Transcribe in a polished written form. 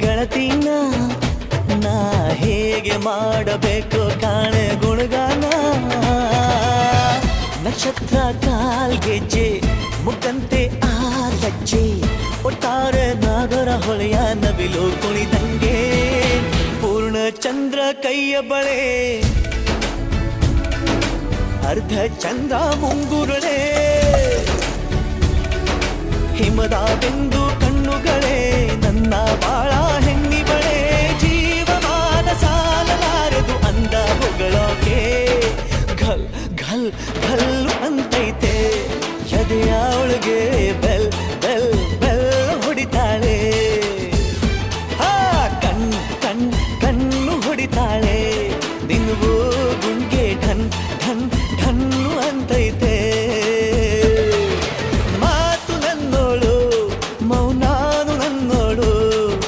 ಗೆಳತಿನ ನಾ ಹೇಗೆ ಮಾಡಬೇಕು ಕಾಣೆ ಗುಣಗಾನ ನಕ್ಷತ್ರ ಕಾಲ್ಗೆಜ್ಜೆ ಮುಖಂತೆ ಆ ಲಜ್ಜೆ ಒಟ್ಟಾರೆ ನಾಗರ ಹೊಳೆಯ ನವಿಲು ಕುಣಿದಂಗೆ ಪೂರ್ಣ ಚಂದ್ರ ಕೈಯ ಬಳೆ ಅರ್ಧ ಚಂದ್ರ ಮುಂಗುರುಳೆ ಹಿಮದ ಬಿಂದು ಕಣ್ಣುಗಳೇ ನನ್ನ